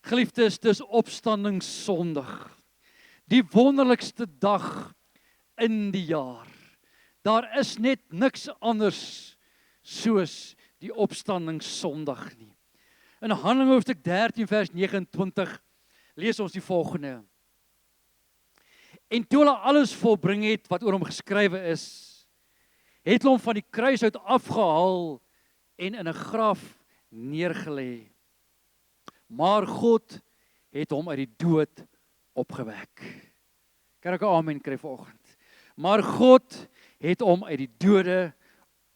Geliefdes, dis opstandingssondag. Die wonderlikste dag in die jaar. Daar is net niks anders soos die opstandingssondag nie. In Handelinge hoofstuk 13 vers 29 lees ons die volgende. En toe hulle alles volbring het wat oor hom geskrywe is, het hulle hom van die kruis uit afgehaal en in 'n graf neergelê. Maar God het hom uit die dood opgewek. Kan ek 'n amen kry vanoggend? Maar God het hom uit die dode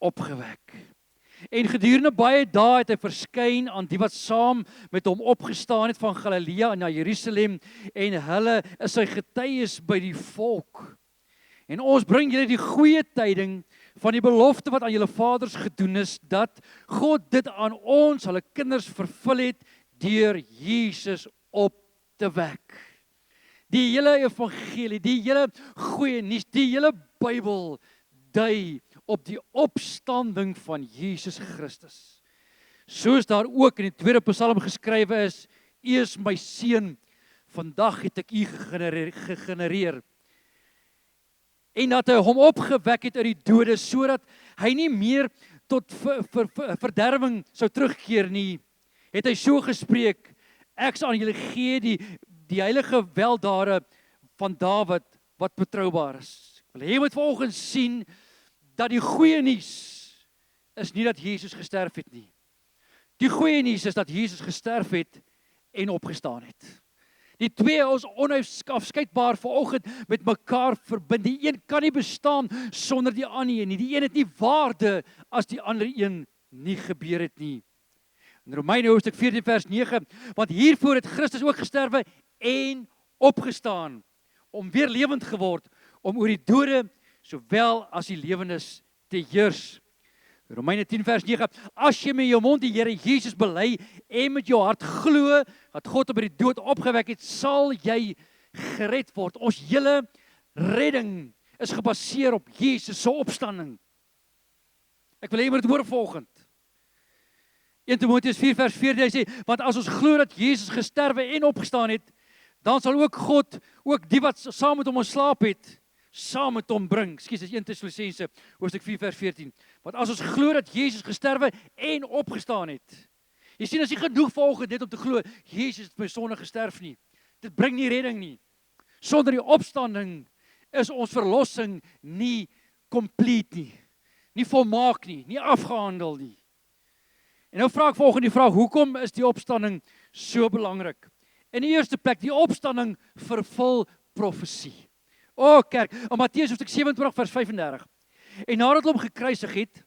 opgewek. En gedurende baie dae het hy verskyn aan die wat saam met hom opgestaan het van Galilea na Jerusalem, en hulle is sy getuies by die volk. En ons bring julle die goeie tyding van die belofte wat aan julle vaders gedoen is, dat God dit aan ons, hulle kinders, vervul het deur Jesus op te wek. Die hele evangelie, die hele goeie nuus, die hele Bybel dui op die opstanding van Jesus Christus. Soos daar ook in die tweede Psalm geskrywe is, U is my seun, vandag het ek U gegenereer. En dat hy hom opgewek het uit die dode, sodat hy nie meer tot verderwing sou terugkeer nie, het hy so gespreek, ek sal aan julle gee die heilige weldade van Dawid, wat betroubaar is. Ek wil hê jy moet vanoggend sien, dat die goeie nuus is nie dat Jesus gesterf het nie. Die goeie nuus is dat Jesus gesterf het en opgestaan het. Die twee is onafskeidbaar vanoggend met mekaar verbind. Die een kan nie bestaan sonder die ander een nie. Die een het nie waarde as die ander een nie gebeur het nie. In Romeine hoofstuk 14 vers 9, want hiervoor het Christus ook gesterwe en opgestaan, om weer lewend geword, om oor die dode sowel as die lewendes te heers. Romeine 10 vers 9, as jy met jou mond die Here Jesus bely en met jou hart glo dat God hom uit die dood opgewek het, sal jy gered word. Ons hele redding is gebaseer op Jesus se opstanding. Ek wil hê jy moet dit hoor vanoggend. 1 Timoteus 4 vers 4, hy sê, want as ons glo dat Jesus gesterwe en opgestaan het, dan sal ook God, ook die wat saam met hom ontslaap het, saam met hom bring. Ekskuus, dis 1 Tessalonisense hoofstuk 4 vers 14. Want as ons glo dat Jesus gesterwe en opgestaan het. Jy sien, as jy genoeg vanoggend net om te glo, Jesus het my sonde gesterf nie. Dit bring nie redding nie. Sonder die opstanding is ons verlossing nie complete nie. Nie volmaak nie, nie afgehandel nie. En nou vra ek volgende die vraag, hoekom is die opstanding so belangrik? In die eerste plek, die opstanding vervul profesie. O kerk, in Matteus hoofstuk 27 vers 35. En nadat hulle hom gekruisig het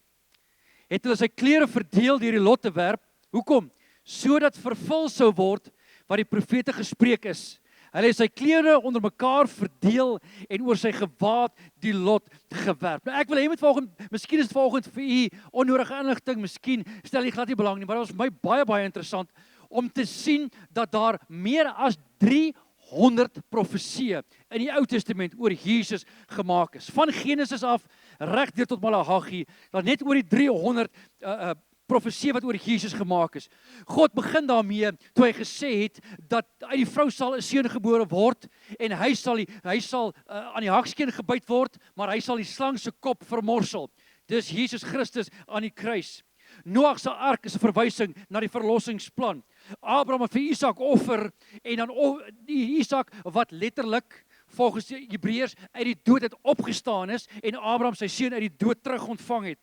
hulle sy klere verdeel deur die lot te werp. Hoekom? Sodat vervul sou word wat die profete gespreek is. Hulle het sy klere onder mekaar verdeel en oor sy gewaad die lot gewerp. Nou ek wil hê met volgende, miskien is dit volgende vir u onnodige inligting, miskien stel jy glad nie belang nie, maar dit was vir my baie interessant om te sien dat daar meer as 300 profesieë in die Ou Testament oor Jesus gemaak is. Van Genesis af reg deur tot Malagi, dat net oor die 300 profesie wat oor Jesus gemaak is. God begin daarmee toe hy gesê het dat uit die vrou sal 'n seun gebore word en hy sal aan die hakskeen gebyt word, maar hy sal die slang se kop vermorsel. Dis Jesus Christus aan die kruis. Noag se ark is 'n verwysing na die verlossingsplan. Abraham het vir Isak offer en dan die Isak wat letterlik volgens die Hebreërs uit die dood het opgestaan is en Abraham sy seun uit die dood terug ontvang het.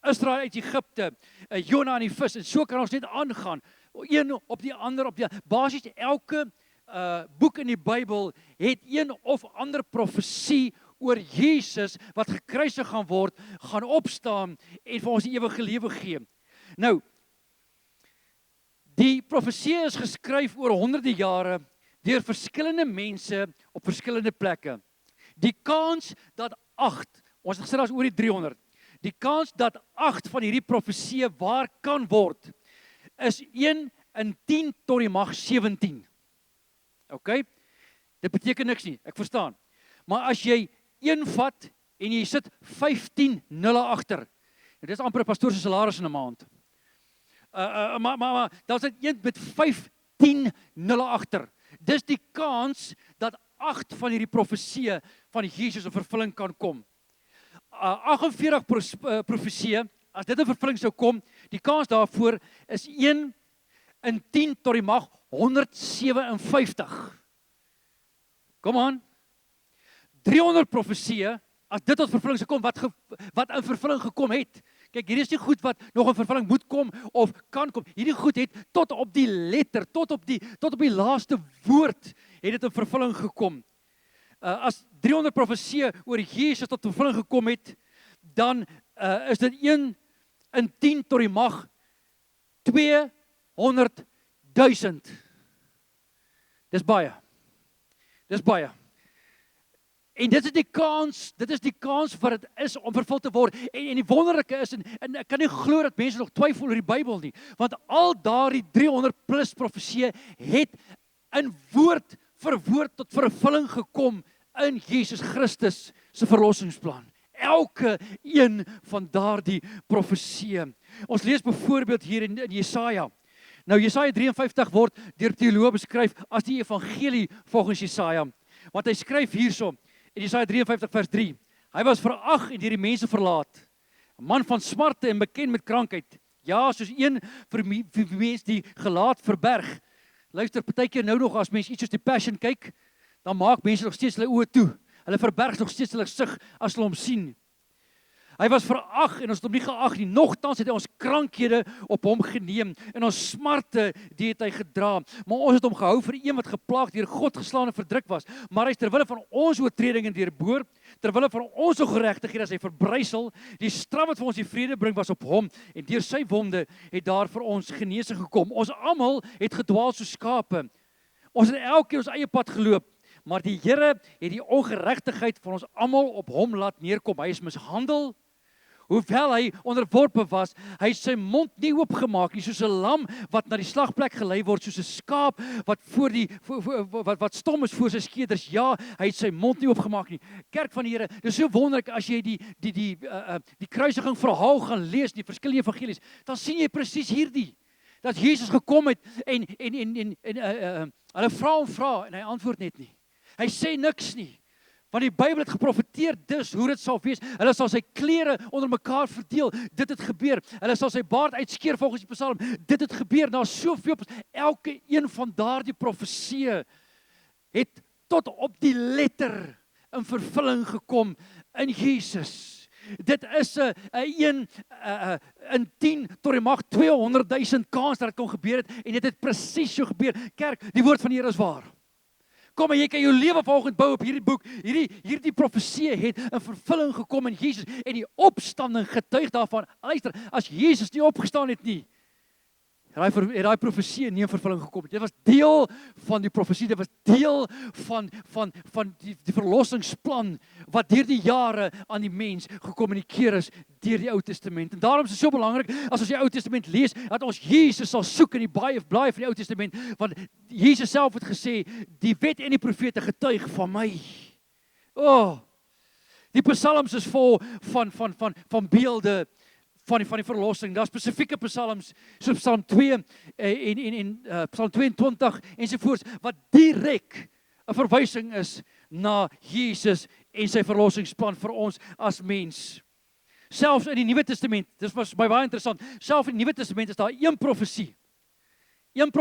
Israel uit Egipte, Jona aan die vis, en so kan ons net aangaan. Een op die ander, basies elke boek in die Bybel het een of ander profesie oor Jesus wat gekruisig gaan word, gaan opstaan en vir ons die ewige lewe gee. Nou, die profesie is geskryf oor honderde jare deur verskillende mense op verskillende plekke. Die kans dat 8, ons het gesê daar's oor die 300, die kans dat 8 van hierdie profesieë waar kan word, is 1 in 10 tot die mag 17. OK? Dit beteken niks nie, ek verstaan. Maar as jy 1 vat en jy sit 15 nulle agter, dit is amper 'n pastoor se salaris in 'n maand. Maar dan is dit een met 5 10 nulle agter. Dis die kans dat 8 van hierdie profesieë van Jesus in vervulling kan kom. 48 profesieë, as dit in vervulling sou kom, die kans daarvoor is 1 in 10 tot die mag 157. Kom aan. 300 profesieë, as dit tot vervulling sou kom, wat in vervulling gekom het. Kyk, hier is nie goed wat nog in vervulling moet kom of kan kom. Hierdie goed het tot op die letter, tot op die laaste woord het dit in vervulling gekom. As 300 profesieë oor Jesus tot vervulling gekom het, dan is dit 1 in 10 tot die mag 200.000. Dis baie. En dit is die kans wat dit is om vervul te word. En die wonderlike is, en ek kan nie glo dat mense nog twyfel oor die Bybel nie, want al daardie 300 plus profesieë het in woord vir woord tot vervulling gekom in Jesus Christus se verlossingsplan. Elke een van daardie profesieë. Ons lees byvoorbeeld hier in Jesaja. Nou Jesaja 53 word deur teoloë beskryf as die evangelie volgens Jesaja. Want hy skryf hierso in Jesaja 53 vers 3. Hy was verag en deur die mense verlaat. 'n Man van smarte en bekend met krankheid. Ja, soos een vir mense die gelaat verberg. Luister, partykeer nou nog as mense iets soos die Passion kyk, dan maak mense nog steeds hulle oë toe. Hulle verberg nog steeds hulle gesig as hulle hom sien. Hy was verag en ons het hom nie geag nie. Nogtans het hy ons krankhede op hom geneem en ons smarte die het hy gedra. Maar ons het hom gehou vir een wat geplaag deur God geslaan en verdruk was. Maar hy is ter wille van ons oortredinge deurboor, ter wille van ons ongeregtighede is hy verbrysel. Die straf wat vir ons die vrede bring was op hom en deur sy wonde het daar vir ons genesing gekom. Ons almal het gedwaal soos skape. Ons het elkeen ons eie pad geloop. Maar die Here het die ongeregtigheid van ons almal op hom laat neerkom. Hy is mishandel. Hoewel hy onderworpe was, hy het sy mond nie oopgemaak nie, soos 'n lam wat na die slagplek gelei word, soos 'n skaap wat wat stom is voor sy skeerders. Ja, hy het sy mond nie oopgemaak nie. Kerk van die Here, dis so wonderlik as jy die kruisiging verhaal gaan lees, die verskillende evangelies, dan sien jy presies hierdie. Dat Jesus gekom het en hulle vra en hy antwoord net nie. Hy sê niks nie. Want die Bybel het geprofeteer dus hoe dit sal wees. Hulle sal sy klere onder mekaar verdeel. Dit het gebeur. Hulle sal sy baard uitskeer volgens die Psalm. Dit het gebeur. Daar's soveel. Elke een van daardie profesieë het tot op die letter in vervulling gekom in Jesus. Dit is 'n 1 in 10 tot die mag 200.000 kans dat dit kon gebeur het en dit het presies so gebeur. Kerk, die woord van die Here is waar. Kom, en jy kan jou lewe volgens bou op hierdie boek. Hierdie profesie het in vervulling gekom in Jesus en die opstanding getuig daarvan. Luister, as Jesus nie opgestaan het nie, het daai profesie nie in vervulling gekom het. Dit was deel van die profesie, dit was deel van die verlossingsplan wat deur die jare aan die mens gekommunikeer is deur die Ou Testament. En daarom is dit so belangrik as ons die Ou Testament lees, dat ons Jesus sal soek in die blaaie van die Ou Testament, want Jesus self het gesê, die wet en die profete getuig van my. Die psalms is vol van beelde van die verlossing. Daar spesifieke psalms, soos Psalm 2 en Psalm 22 ensovoorts, wat direk 'n verwysing is na Jesus en sy verlossingsplan vir ons as mens. Selfs in die Nuwe Testament, dit was baie interessant, selfs in die Nuwe Testament is daar een profesie in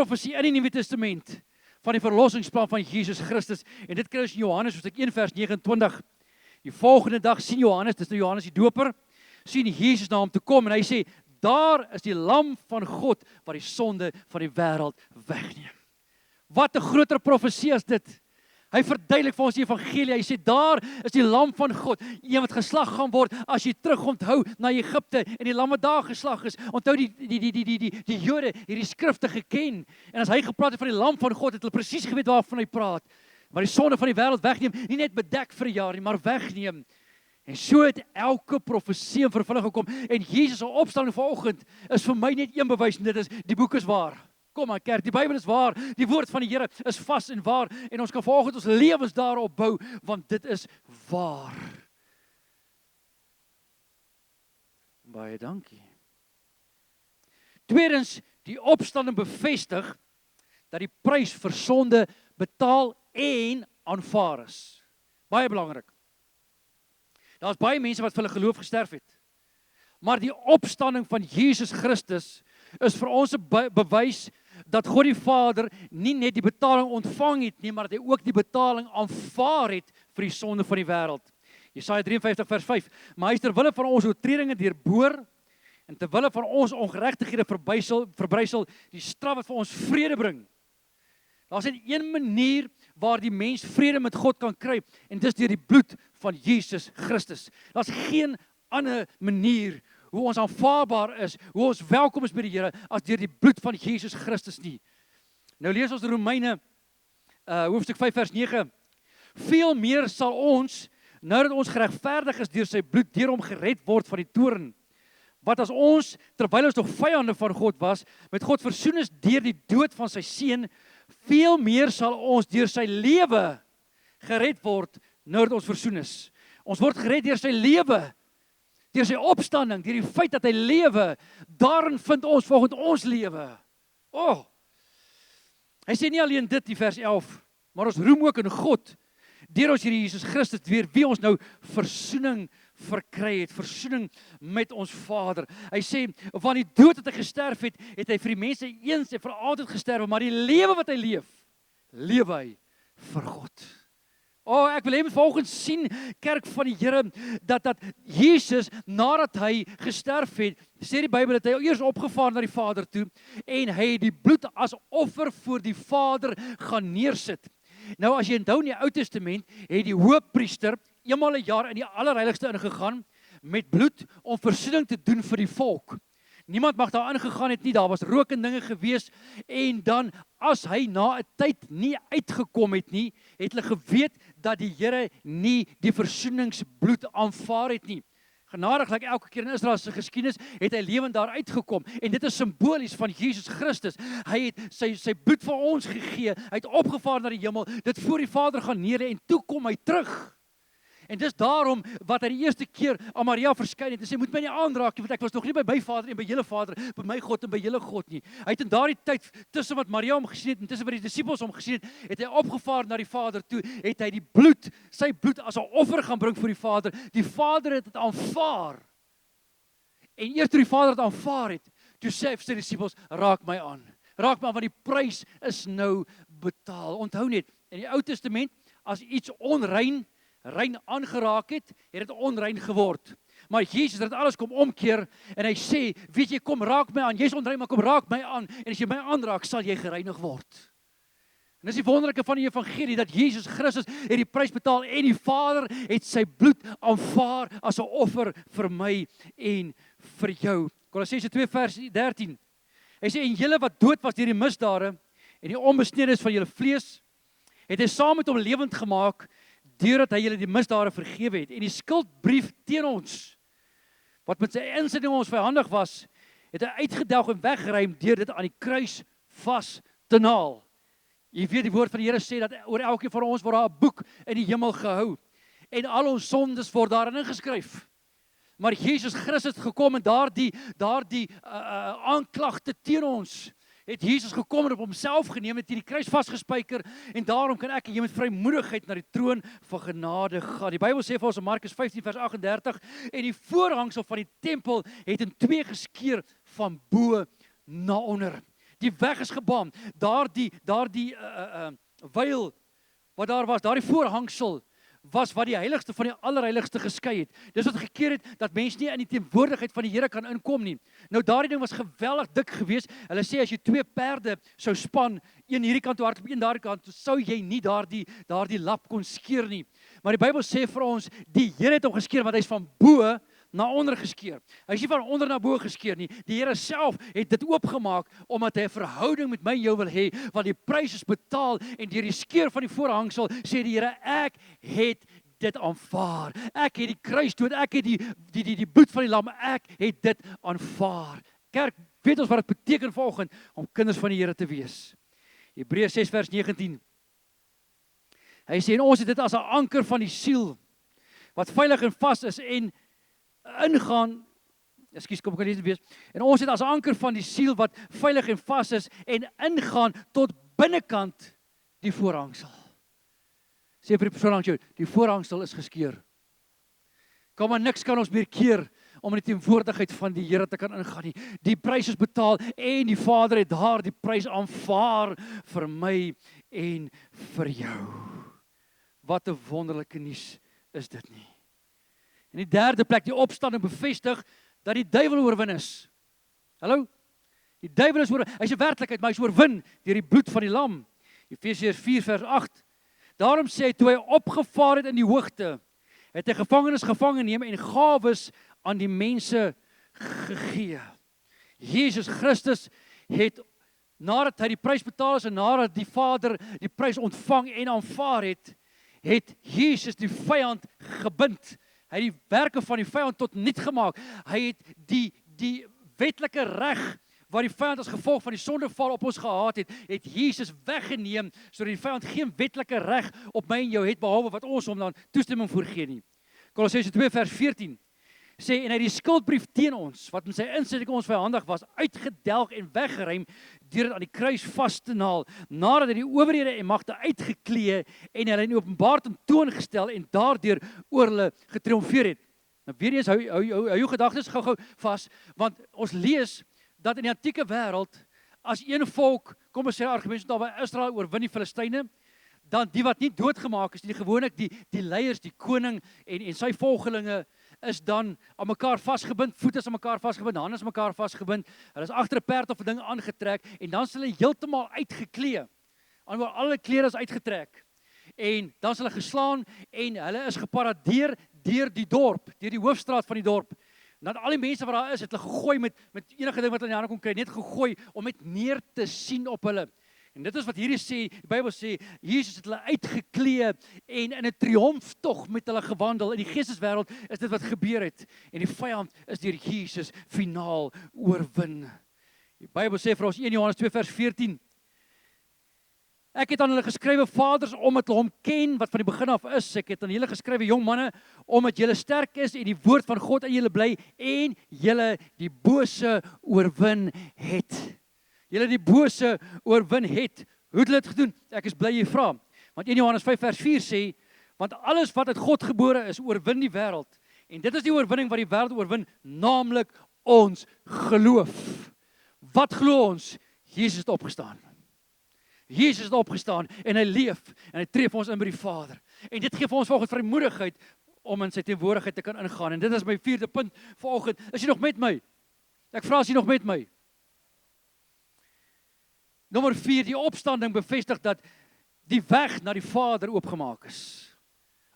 die Nuwe Testament van die verlossingsplan van Jesus Christus, en dit kry ons in Johannes hoofstuk 1 vers 29. Die volgende dag sien Johannes, dis nou Johannes die Doper, sien Jesus na hom toe kom en hy sê, daar is die lam van God wat die sonde van die wêreld wegneem. Wat 'n groter profesie as dit. Hy verduidelik vir ons die evangelie. Hy sê, daar is die lam van God, een wat geslag gaan word as jy terug onthou na Egipte en die lam wat daar geslag is. Onthou die Jode hierdie skrifte geken. En as hy gepraat het van die lam van God, het hulle presies geweet waarvan hy praat. Wat die sonde van die wêreld wegneem, nie net bedek vir 'n jaar nie, maar wegneem. En so het elke profesie in vervulling gekom. En Jesus se opstanding vanoggend is vir my net een bewys en dit is, die boek is waar. Kom maar kerk, die Bybel is waar, die woord van die Here is vas en waar en ons kan vanoggend ons lewens daarop bou, want dit is waar. Baie dankie. Tweedens, die opstanding bevestig dat die prys vir sonde betaal en aanvaar is. Baie belangrik. Daar's baie mense wat vir hulle geloof gesterf het. Maar die opstanding van Jesus Christus is vir ons 'n bewys dat God die Vader nie net die betaling ontvang het nie, maar dat hy ook die betaling aanvaar het vir die sonde van die wêreld. Jesaja 53 vers 5. Maar hy is ter wille van ons oortredinge deurboor en ter wille van ons ongeregtighede verbrysel die straf wat vir ons vrede bring. Daar's net een manier waar die mens vrede met God kan kry, en dis deur die bloed van Jesus Christus. Daar's geen ander manier hoe ons aanvaarbaar is, hoe ons welkom is by die Here, as deur die bloed van Jesus Christus nie. Nou lees ons Romeine hoofstuk 5 vers 9. Veel meer sal ons, nou dat ons geregverdig is deur sy bloed, deur hom gered word van die toorn. Wat as ons, terwyl ons nog vyande van God was, met God versoen is deur die dood van sy seun, veel meer sal ons deur sy lewe gered word, nou dat ons versoen is. Ons word gered deur sy lewe, deur sy opstanding, deur die feit dat hy lewe. Daarin vind ons volgens ons lewe. Hy sê nie alleen dit in vers 11, maar ons roem ook in God, deur ons Here Jesus Christus, deur wie ons nou versoening verkry het, versoening met ons Vader. Hy sê, van die dood wat hy gesterf het, het hy vir die mense eens en vir altyd gesterf, maar die lewe wat hy leef hy vir God. Ek wil hê met vanoggend sien, kerk van die Here, dat Jesus, nadat hy gesterf het, sê die Bybel dat hy eers opgevaar na die Vader toe, en hy het die bloed as offer voor die Vader gaan neersit. Nou as jy onthou in die Ou Testament, het die hoëpriester eenmal 'n jaar in die allerheiligste ingegaan met bloed om versoening te doen vir die volk. Niemand mag daar ingegaan het nie, daar was rook en dinge gewees, en dan as hy na 'n tyd nie uitgekom het nie, het hulle geweet dat die Here nie die versoeningsbloed aanvaar het nie. Genadiglik elke keer in Israel se geskiedenis het hy lewend daar uitgekom, en dit is simbolies van Jesus Christus. Hy het sy bloed vir ons gegee, hy het opgevaar na die hemel, dit voor die Vader gaan neer, en toe kom hy terug. En dis daarom wat hy die eerste keer aan Maria verskyn het en sê, moet my nie aanraak nie, want ek was nog nie by my Vader en by julle Vader, by my God en by julle God nie. Hy het in daardie tyd, tussen wat Maria hom gesien het en tussen wat die disippels hom gesien het hy opgevaar na die Vader toe, het hy die bloed, sy bloed as 'n offer gaan bring vir die Vader. Die Vader het dit aanvaar. En eers toe die Vader dit aanvaar het, toe sê hy vir sy disippels, raak my aan, want die prys is nou betaal. Onthou net, in die Ou Testament, as iets rein aangeraak het dit onrein geword. Maar Jesus het alles kom omkeer, en hy sê, weet jy, kom raak my aan, jy is onrein, maar kom raak my aan, en as jy my aanraak, sal jy gereinig word. En dis die wonderlike van die evangelie, dat Jesus Christus het die prys betaal, en die Vader het sy bloed aanvaar, as 'n offer vir my en vir jou. Kolossense 2 vers 13, hy sê, en julle wat dood was deur die misdade, en die onbesnedenis van julle vlees, het hy saam met hom lewend gemaak, deurdat hy julle die misdade vergewe het, en die skuldbrief teen ons, wat met sy insetting ons vyandig was, het hy uitgedelg en weggeruim, deur dit aan die kruis vas te naal. Jy weet, die woord van die Here sê, dat oor elkeen van ons word daar 'n boek in die hemel gehou, en al ons sondes word daarin ingeskryf. Maar Jesus Christus het gekom, en daardie aanklagte teen ons, het Jesus gekom en op homself geneem, het hier die kruis vasgespijker, en daarom kan ek en jy met vrymoedigheid na die troon van genade gaan. Die Bybel sê vir ons in Markus 15 vers 38, en die voorhangsel van die tempel het in twee geskeur van bo na onder. Die weg is gebaan. Daardie wyl wat daar was, daardie voorhangsel was wat die heiligste van die allerheiligste geskei het. Dis wat gekeer het, dat mens nie in die teenwoordigheid van die Here kan inkom nie. Nou daardie ding was geweldig dik geweest. Hulle sê as jy twee perde sou span, een hierdie kant toe hardloop, een daardie kant toe, sou jy nie daardie lap kon skeer nie. Maar die Bybel sê vir ons, die Here het hom geskeer, want hy is van bo na onder geskeer. Hy is nie van onder na bo geskeer nie. Die Here self het dit oopgemaak, omdat hy 'n verhouding met my en jou wil hê, want die prys is betaal, en deur die skeur van die voorhangsel, sê die Here, ek het dit aanvaar. Ek het die kruisdood, ek het die bloed van die lam, ek het dit aanvaar. Kerk, weet ons wat dit beteken vanoggend, om kinders van die Here te wees. Hebreë 6 vers 19. Hy sê, en ons het dit as 'n anker van die siel, wat veilig en vas is, en ingaan, kom ek kan lees. En ons het as 'n anker van die siel wat veilig en vas is, en ingaan tot binnekant die voorhangsel. Sê vir die persoon langs jou, die voorhangsel is geskeur. Kom maar, niks kan ons meer keer om in die teenwoordigheid van die Here te kan ingaan nie. Die prys is betaal en die Vader het daar die prys aanvaar vir my en vir jou. Wat 'n wonderlike nuus is dit nie. En die derde plek, die opstanding bevestig dat die duiwel oorwin is. Hallo? Die duiwel is oorwin, hy is 'n werklikheid, maar hy is oorwin deur die bloed van die lam. Efesiërs 4 vers 8. Daarom sê hy, toe hy opgevaar het in die hoogte, het hy gevangenes gevangen neem en gawes aan die mense gegee. Jesus Christus het, nadat hy die prys betaal is en nadat die Vader die prys ontvang en aanvaar het Jesus die vyand gebind. Hy het die werke van die vyand tot niet gemaak. Hy het die wetlike reg wat die vyand as gevolg van die sondeval op ons gehad het Jesus weggeneem, sodat die vyand geen wetlike reg op my en jou het, behalwe wat ons hom dan toestemming voorgee nie. Kolossense 2 vers 14 sê, en hy die skuldbrief teen ons, wat met sy insetting ons vyandig was, uitgedelg en weggeruim, deur dit aan die kruis vas te naal, nadat hy die owerhede en magte uitgeklee en hulle in openbaar tentoongestel en daardeur oor hulle getriomfeer het. Nou weer eens, hou jou gedagtes gou vas, want ons lees dat in die antieke wêreld, as een volk, kom ons sê argument daar by Israel oorwin die Filistyne, dan die wat nie doodgemaak is, die gewoonlik die leiers, die koning en sy volgelinge is dan aan mekaar vasgebind, voete is aan mekaar vasgebind, hande is aan mekaar vasgebind, hulle is agter 'n perd of 'n ding aangetrek en dan is hulle heeltemal uitgeklee. Alhoewel alle klere is uitgetrek. En dan is hulle geslaan en hulle is geparadeer deur die dorp, deur die hoofstraat van die dorp. Dan al die mense wat daar is, het hulle gegooi met enige ding wat hulle in die hande kon kry, net gegooi om net neer te sien op hulle. En dit is wat hierdie sê, die Bybel sê, Jesus het hulle uitgeklee en in 'n triomftog met hulle gewandel. In die geesteswêreld is dit wat gebeur het. En die vyand is deur Jesus finaal oorwin. Die Bybel sê vir ons 1 Johannes 2 vers 14. Ek het aan hulle geskrywe, vaders, omdat hulle hom ken, wat van die begin af is. Ek het aan julle geskrywe, jong manne, omdat julle sterk is en die woord van God in julle bly en julle die bose oorwin het. Julle die bose oorwin het. Hoe het hulle dit gedoen? Ek is bly jy vra. Want 1 Johannes 5 vers 4 sê, want alles wat uit God gebore is, oorwin die wêreld. En dit is die oorwinning wat die wêreld oorwin, naamlik ons geloof. Wat glo ons? Jesus het opgestaan. Jesus het opgestaan en hy leef en hy tree vir ons in by die Vader. En dit gee vir ons vanoggend vrymoedigheid om in sy teenwoordigheid te kan ingaan. En dit is my 4de punt vanoggend. Is jy nog met my? Ek vra as jy nog met my. Nommer 4, die opstanding bevestig dat die weg na die Vader oopgemaak is.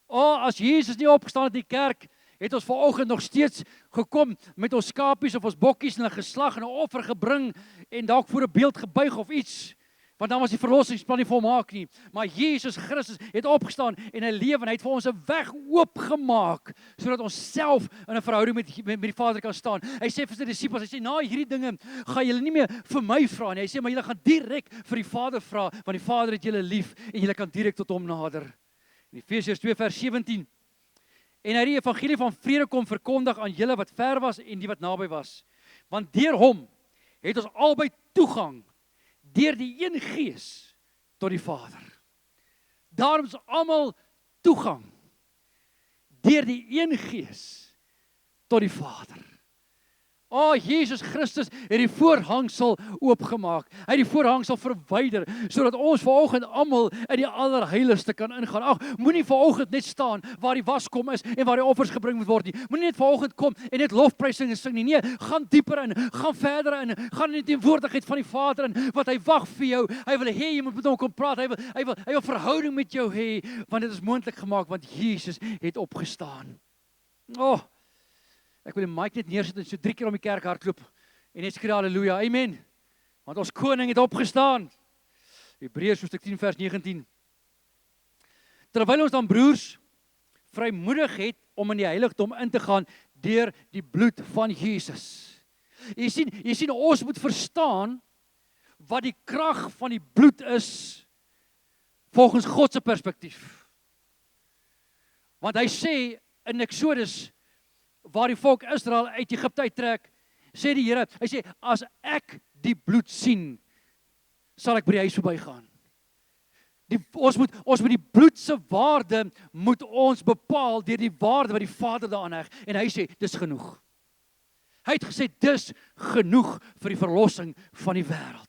As Jesus nie opgestaan het in die kerk, het ons vanoggend nog steeds gekom met ons skapies of ons bokkies en 'n geslag en 'n offer gebring en dalk voor 'n beeld gebuig of iets. Want dan was die verlossingsplan nie volmaak nie. Maar Jesus Christus het opgestaan en hy leef en hy het vir ons 'n weg oopgemaak sodat ons self in 'n verhouding met die Vader kan staan. Hy sê vir sy disippels, hy sê, na hierdie dinge gaan julle nie meer vir my vra nie. Hy sê, maar julle gaan direk vir die Vader vra, want die Vader het julle lief en julle kan direk tot hom nader. In Efesiërs 2 vers 17. En hy die evangelie van vrede kom verkondig aan julle wat ver was en die wat naby was. Want deur hom het ons albei toegang deur die een Gees tot die Vader. Daarom is almal toegang deur die een Gees tot die Vader. Jesus Christus het die voorhangsel oopgemaak. Hy het die voorhangsel verwyder sodat ons vanoggend almal in die allerheiligste kan ingaan. Moenie vanoggend net staan waar die waskom is en waar die offers gebring moet word nie. Moenie net vanoggend kom en net lofprysing sing nie. Nee, gaan dieper in, gaan verder in, gaan in die teenwoordigheid van die Vader in, want hy wag vir jou. Hy wil hê jy moet met hom kom praat. Hy wil verhouding met jou hê, want dit is moontlik gemaak want Jesus het opgestaan. Ek wil die mic net neersit en so 3 keer om die kerk hardloop en net skree halleluja, amen. Want ons koning het opgestaan. Hebreërs hoofstuk 10 vers 19. Terwyl ons dan broers vrymoedig het om in die heiligdom in te gaan deur die bloed van Jesus. Jy sien ons moet verstaan wat die krag van die bloed is volgens God se perspektief. Want hy sê in Eksodus waar die volk Israel uit Egipte uittrek, sê die Here, hy sê, as ek die bloed sien, sal ek by die huis verbygaan. Ons moet die bloed se waarde moet ons bepaal deur die waarde wat die Vader daaraan heg. En hy sê, dis genoeg. Hy het gesê, dis genoeg vir die verlossing van die wêreld.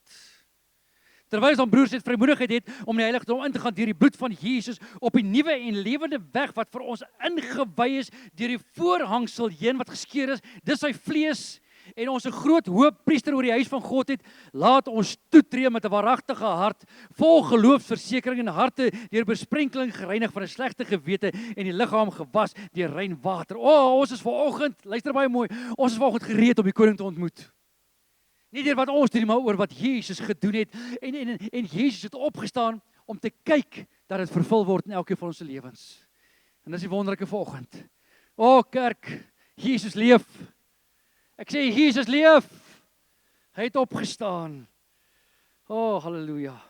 Terwyl ons broers het vrymoedigheid het om die heiligdom in te gaan deur die bloed van Jesus op die nuwe en lewende weg wat vir ons ingewy is deur die voorhangsel heen wat geskeur is, dis sy vlees en ons 'n groot hoofpriester oor die huis van God het, laat ons toetree met 'n waaragtige hart, vol geloofsversekering en harte deur besprenkeling gereinig van 'n slegte gewete en die liggaam gewas deur rein water. Ons is vanoggend, luister baie mooi, ons is vanoggend gereed om die koning te ontmoet. Nie deur wat ons doen, maar oor wat Jesus gedoen het en Jesus het opgestaan om te kyk dat dit vervul word in elkeen van ons lewens. En dis die wonderlike vanoggend. Kerk, Jesus leef. Ek sê Jesus leef. Hy het opgestaan. Halleluja.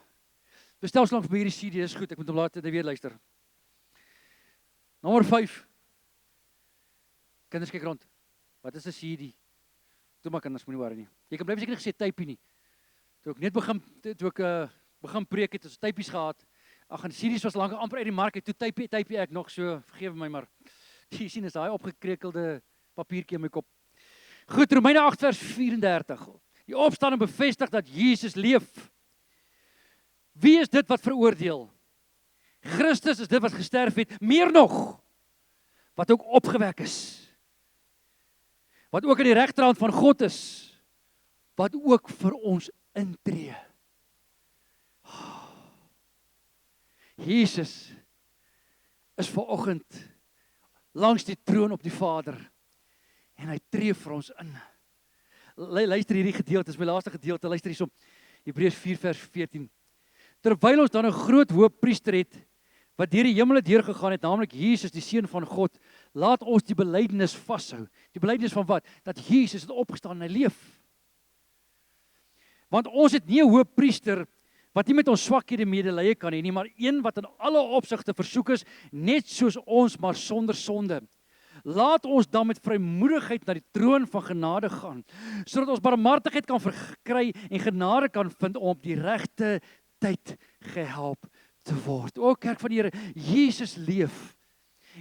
Bestel so lank vir hierdie CD, is goed. Ek moet hom later weer luister. Nommer 5. Kinders kyk rond. Wat is 'n CD? Toe maar kinders moenie worry nie. Jy kan bly as ek nie gesê typie nie. Toe ek net begin preek het, ons typies gehad. Ag, en CD's was lank amper uit die mark, toe typie ek nog so, vergewe my maar. Jy sien is daai opgekrekelde papiertjie in my kop. Goed, Romeine 8 vers 34. Die opstanding bevestig dat Jesus leef. Wie is dit wat veroordeel? Christus is dit wat gesterf het, meer nog, wat ook opgewek is. Wat ook aan die regterhand van God is, wat ook vir ons intree. Jesus is vanoggend langs die troon op die Vader en hy tree vir ons in. Luister hierdie gedeelte, dis my laaste gedeelte, luister hierso. Hebreërs 4 vers 14. Terwyl ons dan 'n groot hoofpriester het wat deur die hemele deurgegaan het, naamlik Jesus, die seun van God, laat ons die belydenis vashou. Die belydenis van wat? Dat Jesus het opgestaan en hy leef. Want ons het nie 'n hoofpriester wat nie met ons swakhede medelee kan hê nie, maar een wat in alle opsigte versoek is, net soos ons, maar sonder sonde. Laat ons dan met vrymoedigheid na die troon van genade gaan, sodat ons barmhartigheid kan verkry en genade kan vind om op die regte tyd gehelp te word. Kerk van die Here, Jesus leef.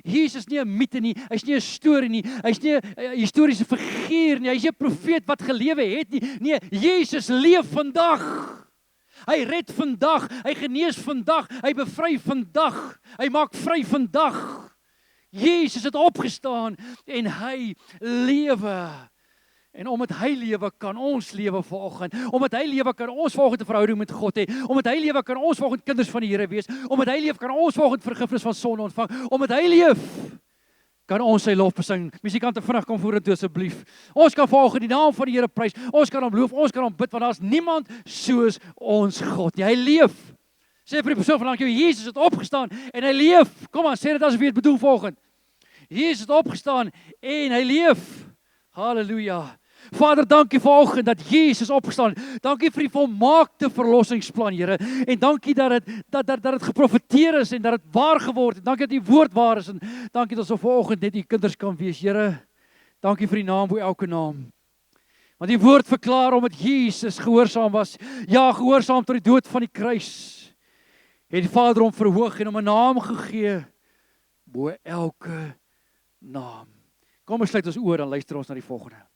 Jesus is nie 'n mite nie, hy's nie 'n storie nie, hy's nie 'n historiese figuur nie, hy's nie 'n profeet wat gelewe het nie. Nee, Jesus leef vandag. Hy red vandag, hy genees vandag, hy bevry vandag, hy maak vry vandag. Jesus het opgestaan en hy lewe. En omdat hy lewe, kan ons lewe vanoggend. Omdat hy lewe, kan ons vanoggend 'n verhouding met God hê. Omdat hy lewe, kan ons vanoggend kinders van die Here wees. Omdat hy leef, kan ons vanoggend vergifnis van sonde ontvang. Omdat hy leef, kan ons sy lof besing. Musikante, vinnig kom vorentoe asseblief. Ons kan vanoggend die naam van die Here prys. Ons kan hom loof, ons kan hom bid, want daar's niemand soos ons God nie. Hy leef. Sê vir die persoon van langs jou, Jesus het opgestaan en hy leef. Kom aan, sê dit asof jy dit bedoel vanoggend. Jesus het opgestaan en hy leef. Halleluja. Vader, dankie vanoggend dat Jesus opgestaan het. Dankie vir die volmaakte verlossingsplan, Here. En dankie dat dit geprofeteer is en dat dit waar geword het. Dankie dat die woord waar is en dankie dat ons vanoggend net u kinders kan wees, Here. Dankie vir die naam bo elke naam. Want die woord verklaar omdat Jesus gehoorsaam was. Ja, gehoorsaam tot die dood van die kruis. Het die Vader hom verhoog en hom 'n naam gegee bo elke naam. Kom ons sluit ons oor, dan luister ons na die volgende.